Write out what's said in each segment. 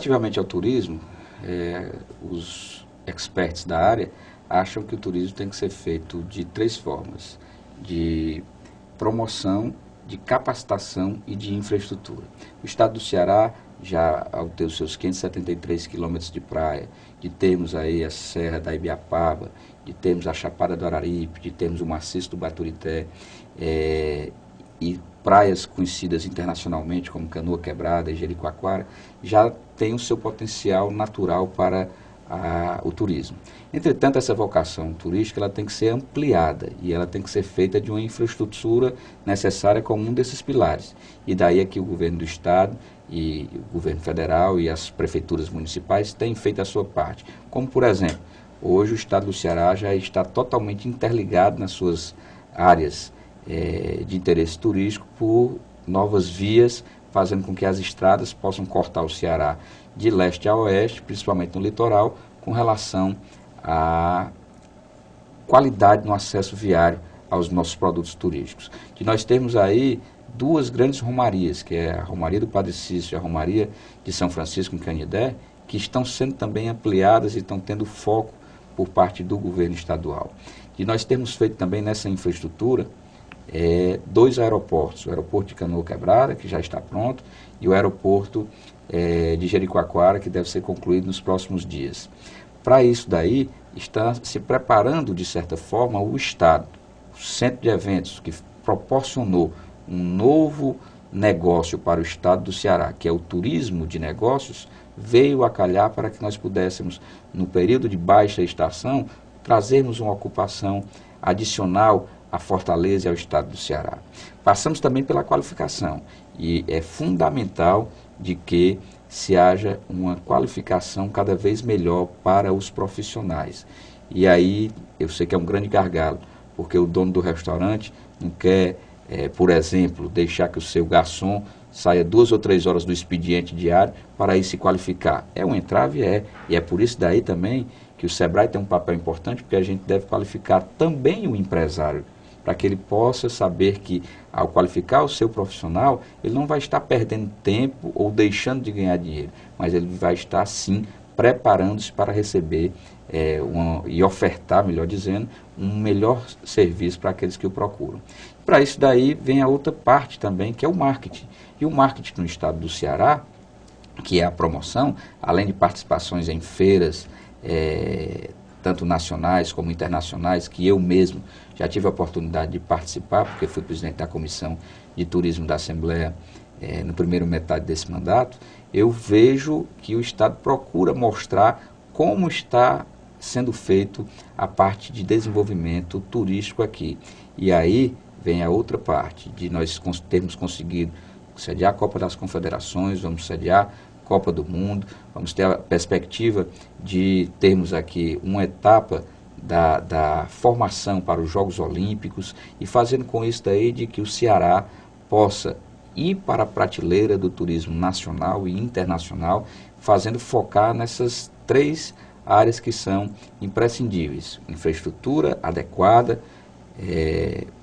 Relativamente ao turismo, os experts da área acham que o turismo tem que ser feito de 3 formas: de promoção, de capacitação e de infraestrutura. O estado do Ceará, já ao ter os seus 573 quilômetros de praia, de termos aí a Serra da Ibiapaba, de termos a Chapada do Araripe, de termos o Maciço do Baturité, e praias conhecidas internacionalmente como Canoa Quebrada e Jericoacoara, já tem o seu potencial natural para o turismo. Entretanto, essa vocação turística ela tem que ser ampliada e ela tem que ser feita de uma infraestrutura necessária como um desses pilares. E daí é que o governo do estado e o governo federal e as prefeituras municipais têm feito a sua parte. Como, por exemplo, hoje o estado do Ceará já está totalmente interligado nas suas áreas de interesse turístico por novas vias, fazendo com que as estradas possam cortar o Ceará de leste a oeste, principalmente no litoral, com relação à qualidade no acesso viário aos nossos produtos turísticos. Que nós temos aí 2 grandes romarias, que é a Romaria do Padre Cícero e a Romaria de São Francisco em Canidé, que estão sendo também ampliadas e estão tendo foco por parte do governo estadual. E nós temos feito também nessa infraestrutura 2 aeroportos, o aeroporto de Canoa Quebrada, que já está pronto, e o aeroporto de Jericoacoara, que deve ser concluído nos próximos dias. Para isso daí, está se preparando, de certa forma, o Estado, o centro de eventos, que proporcionou um novo negócio para o Estado do Ceará, que é o turismo de negócios, veio a calhar para que nós pudéssemos, no período de baixa estação, trazermos uma ocupação adicional à Fortaleza e ao Estado do Ceará. Passamos também pela qualificação, e é fundamental de que se haja uma qualificação cada vez melhor para os profissionais. E aí, eu sei que é um grande gargalo, porque o dono do restaurante não quer, por exemplo, deixar que o seu garçom saia 2 ou 3 horas do expediente diário para ir se qualificar. É um entrave, e é por isso daí também que o SEBRAE tem um papel importante, porque a gente deve qualificar também o empresário, para que ele possa saber que, ao qualificar o seu profissional, ele não vai estar perdendo tempo ou deixando de ganhar dinheiro, mas ele vai estar, sim, preparando-se para receber e ofertar, melhor dizendo, um melhor serviço para aqueles que o procuram. Para isso daí vem a outra parte também, que é o marketing. E o marketing no estado do Ceará, que é a promoção, além de participações em feiras, tanto nacionais como internacionais, que eu mesmo já tive a oportunidade de participar, porque fui presidente da Comissão de Turismo da Assembleia no primeiro metade desse mandato, eu vejo que o Estado procura mostrar como está sendo feito a parte de desenvolvimento turístico aqui. E aí vem a outra parte, de nós termos conseguido sediar a Copa das Confederações, vamos sediar Copa do Mundo, vamos ter a perspectiva de termos aqui uma etapa da formação para os Jogos Olímpicos e fazendo com isso daí de que o Ceará possa ir para a prateleira do turismo nacional e internacional, fazendo focar nessas 3 áreas que são imprescindíveis: infraestrutura adequada,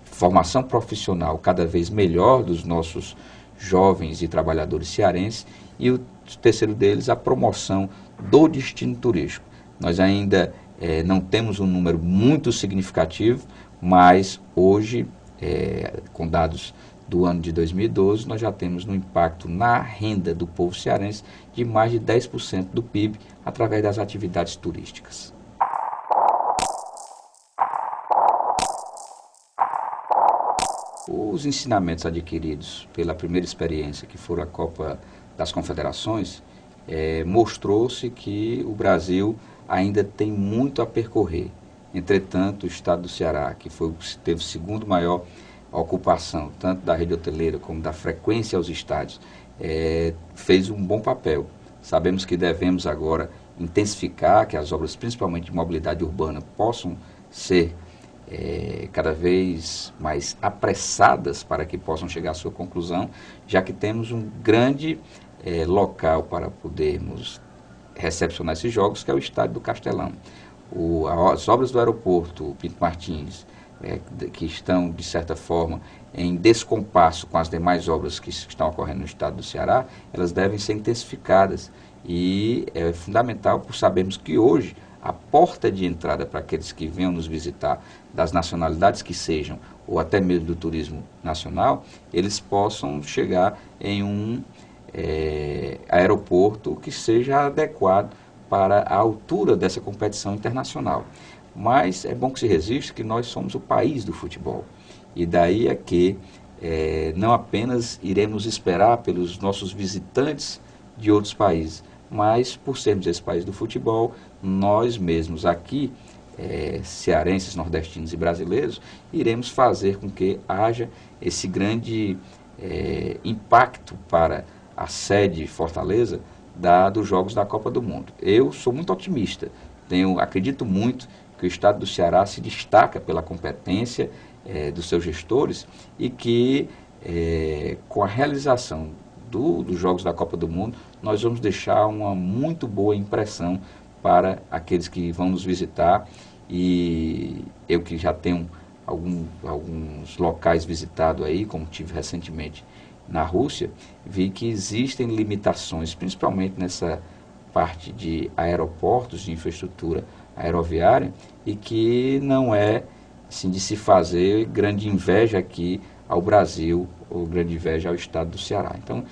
formação profissional cada vez melhor dos nossos jovens e trabalhadores cearenses, e o terceiro deles, a promoção do destino turístico. Nós ainda não temos um número muito significativo, mas hoje, com dados do ano de 2012, nós já temos um impacto na renda do povo cearense de mais de 10% do PIB através das atividades turísticas. Os ensinamentos adquiridos pela primeira experiência, que foi a Copa das Confederações, mostrou-se que o Brasil ainda tem muito a percorrer. Entretanto, o estado do Ceará, que teve o segundo maior ocupação, tanto da rede hoteleira como da frequência aos estádios, fez um bom papel. Sabemos que devemos agora intensificar, que as obras, principalmente de mobilidade urbana, possam ser cada vez mais apressadas para que possam chegar à sua conclusão, já que temos um grande local para podermos recepcionar esses jogos, que é o Estádio do Castelão. As obras do aeroporto Pinto Martins, que estão, de certa forma, em descompasso com as demais obras que estão ocorrendo no estado do Ceará, elas devem ser intensificadas. E é fundamental por sabermos que hoje a porta de entrada para aqueles que venham nos visitar, das nacionalidades que sejam, ou até mesmo do turismo nacional, eles possam chegar em um aeroporto que seja adequado para a altura dessa competição internacional. Mas é bom que se registre que nós somos o país do futebol. E daí é que não apenas iremos esperar pelos nossos visitantes de outros países, mas por sermos esse país do futebol, nós mesmos aqui, cearenses, nordestinos e brasileiros, iremos fazer com que haja esse grande impacto para a sede Fortaleza dos Jogos da Copa do Mundo. Eu sou muito otimista, acredito muito que o estado do Ceará se destaca pela competência dos seus gestores e que com a realização dos Jogos da Copa do Mundo, nós vamos deixar uma muito boa impressão para aqueles que vão nos visitar. E eu que já tenho alguns locais visitados aí, como tive recentemente na Rússia, vi que existem limitações, principalmente nessa parte de aeroportos, de infraestrutura aeroviária, e que não é assim, de se fazer grande inveja aqui ao Brasil, ou grande inveja ao estado do Ceará. Então,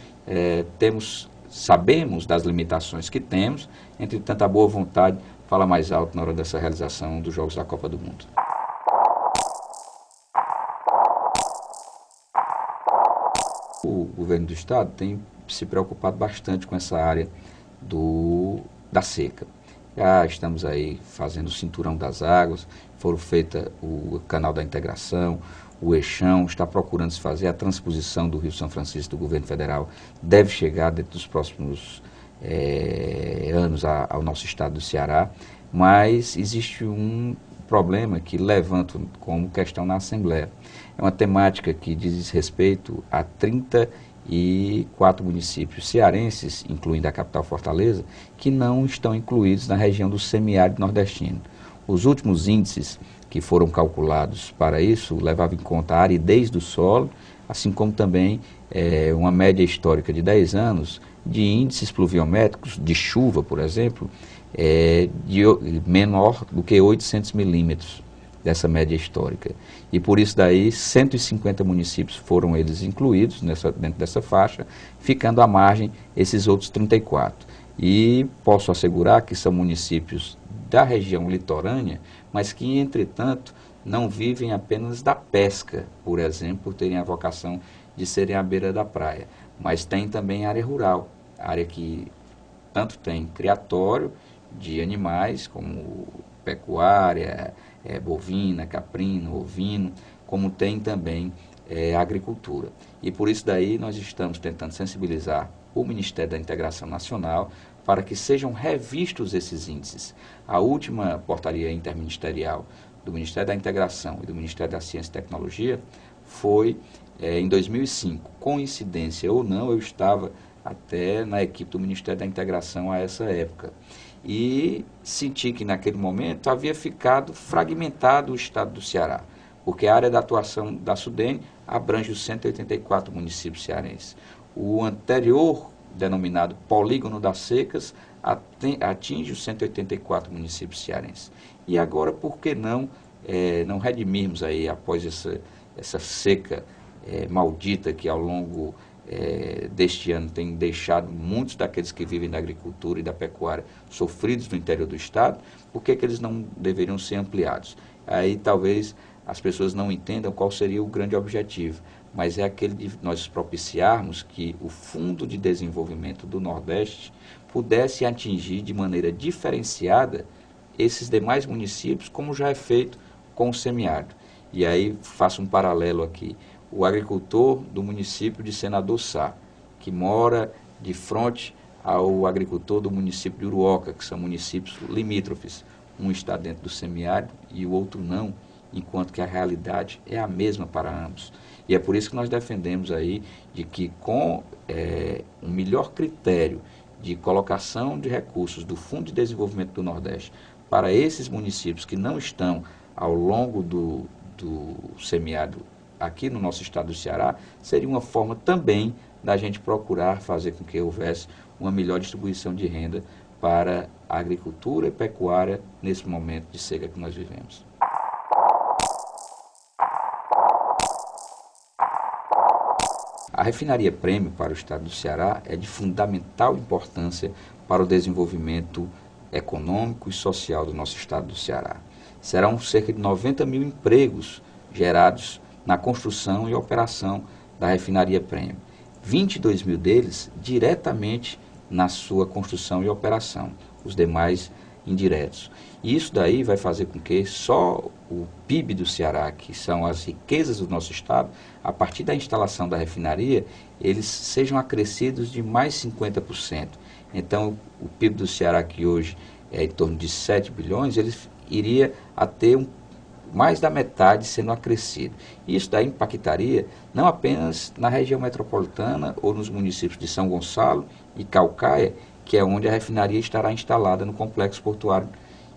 sabemos das limitações que temos, entretanto, a boa vontade fala mais alto na hora dessa realização dos Jogos da Copa do Mundo. O governo do estado tem se preocupado bastante com essa área da seca. Já estamos aí fazendo o cinturão das águas, foram feitas o canal da integração, o eixão, está procurando se fazer a transposição do Rio São Francisco do governo federal, deve chegar dentro dos próximos anos ao nosso estado do Ceará, mas existe um problema que levanto como questão na Assembleia. É uma temática que diz respeito a 34 municípios cearenses, incluindo a capital Fortaleza, que não estão incluídos na região do semiárido nordestino. Os últimos índices que foram calculados para isso levavam em conta a aridez do solo, assim como também uma média histórica de 10 anos de índices pluviométricos, de chuva, por exemplo, menor do que 800 milímetros dessa média histórica. E por isso daí 150 municípios foram eles incluídos dentro dessa faixa, ficando à margem esses outros 34. E posso assegurar que são municípios da região litorânea, mas que, entretanto, não vivem apenas da pesca, por exemplo, por terem a vocação de serem à beira da praia, mas tem também área rural, área que tanto tem criatório de animais, como pecuária, bovina, caprino, ovino, como tem também agricultura. E por isso daí nós estamos tentando sensibilizar o Ministério da Integração Nacional para que sejam revistos esses índices. A última portaria interministerial do Ministério da Integração e do Ministério da Ciência e Tecnologia foi em 2005. Coincidência ou não, eu estava até na equipe do Ministério da Integração a essa época. E senti que naquele momento havia ficado fragmentado o estado do Ceará, porque a área da atuação da SUDENE abrange os 184 municípios cearenses. O anterior, denominado Polígono das Secas, atinge os 184 municípios cearenses. E agora, por que não redimirmos aí, após essa seca maldita que ao longo deste ano tem deixado muitos daqueles que vivem da agricultura e da pecuária sofridos no interior do estado, por que eles não deveriam ser ampliados? Aí talvez as pessoas não entendam qual seria o grande objetivo, mas é aquele de nós propiciarmos que o Fundo de Desenvolvimento do Nordeste pudesse atingir de maneira diferenciada esses demais municípios, como já é feito com o semiárido. E aí faço um paralelo aqui. O agricultor do município de Senador Sá, que mora de frente ao agricultor do município de Uruoca, que são municípios limítrofes. Um está dentro do semiárido e o outro não, enquanto que a realidade é a mesma para ambos. E é por isso que nós defendemos aí de que com um melhor critério de colocação de recursos do Fundo de Desenvolvimento do Nordeste para esses municípios que não estão ao longo do semiárido aqui no nosso estado do Ceará, seria uma forma também da gente procurar fazer com que houvesse uma melhor distribuição de renda para a agricultura e pecuária nesse momento de seca que nós vivemos. A refinaria Prêmio para o estado do Ceará é de fundamental importância para o desenvolvimento econômico e social do nosso estado do Ceará. Serão cerca de 90 mil empregos gerados na construção e operação da refinaria Prêmio. 22 mil deles diretamente na sua construção e operação, os demais indiretos. E isso daí vai fazer com que só o PIB do Ceará, que são as riquezas do nosso estado, a partir da instalação da refinaria, eles sejam acrescidos de mais 50%. Então, o PIB do Ceará, que hoje é em torno de 7 bilhões, ele iria a ter mais da metade sendo acrescido. Isso daí impactaria não apenas na região metropolitana ou nos municípios de São Gonçalo e Caucaia, que é onde a refinaria estará instalada no Complexo Portuário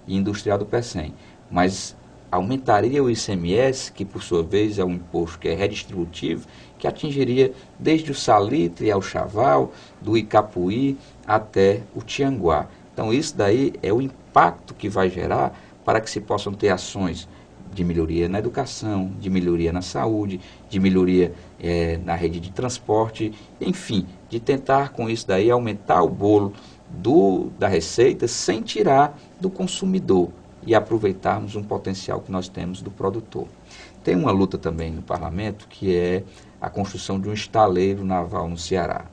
e Industrial do Pecém, mas aumentaria o ICMS, que por sua vez é um imposto que é redistributivo, que atingiria desde o Salitre ao Chaval, do Icapuí até o Tianguá. Então isso daí é o impacto que vai gerar para que se possam ter ações de melhoria na educação, de melhoria na saúde, de melhoria na rede de transporte, enfim, de tentar com isso daí aumentar o bolo da receita sem tirar do consumidor e aproveitarmos um potencial que nós temos do produtor. Tem uma luta também no parlamento que é a construção de um estaleiro naval no Ceará.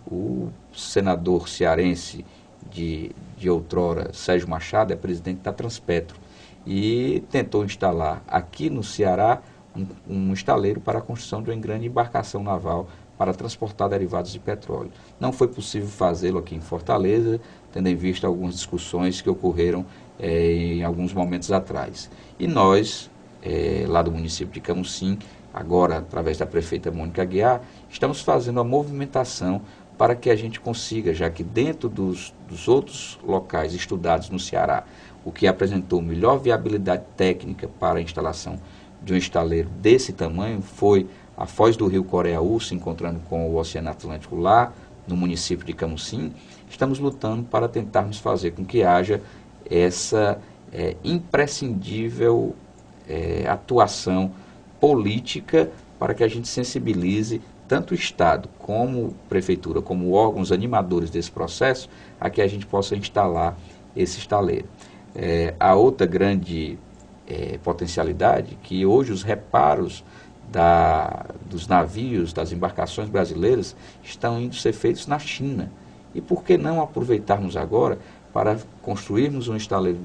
O senador cearense de outrora, Sérgio Machado, é presidente da Transpetro e tentou instalar aqui no Ceará um estaleiro para a construção de uma grande embarcação naval para transportar derivados de petróleo. Não foi possível fazê-lo aqui em Fortaleza, tendo em vista algumas discussões que ocorreram em alguns momentos atrás. E nós, lá do município de Camusim, agora através da prefeita Mônica Aguiar, estamos fazendo a movimentação para que a gente consiga, já que dentro dos outros locais estudados no Ceará, o que apresentou melhor viabilidade técnica para a instalação de um estaleiro desse tamanho foi a foz do rio Coreaú, se encontrando com o Oceano Atlântico lá, no município de Camusim. Estamos lutando para tentarmos fazer com que haja essa imprescindível atuação política para que a gente sensibilize tanto o Estado como Prefeitura, como órgãos animadores desse processo, a que a gente possa instalar esse estaleiro. A outra grande potencialidade, que hoje os reparos dos navios, das embarcações brasileiras, estão indo ser feitos na China. E por que não aproveitarmos agora para construirmos um estaleiro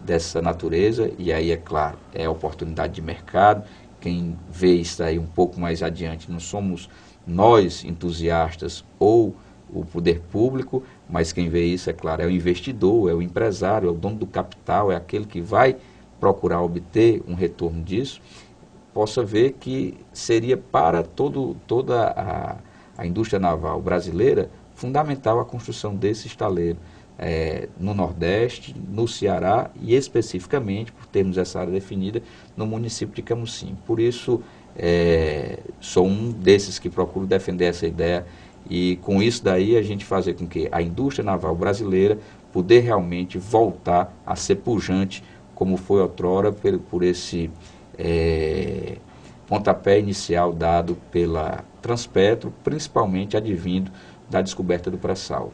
dessa natureza? E aí, é claro, é oportunidade de mercado. Quem vê isso aí um pouco mais adiante não somos nós, entusiastas, ou o poder público, mas quem vê isso, é claro, é o investidor, é o empresário, é o dono do capital, é aquele que vai procurar obter um retorno disso, possa ver que seria para toda a indústria naval brasileira fundamental a construção desse estaleiro no Nordeste, no Ceará e especificamente, por termos essa área definida, no município de Camusim. Por isso, sou um desses que procuro defender essa ideia e com isso daí a gente fazer com que a indústria naval brasileira poder realmente voltar a ser pujante como foi outrora por esse pontapé inicial dado pela Transpetro, principalmente advindo da descoberta do pré-sal.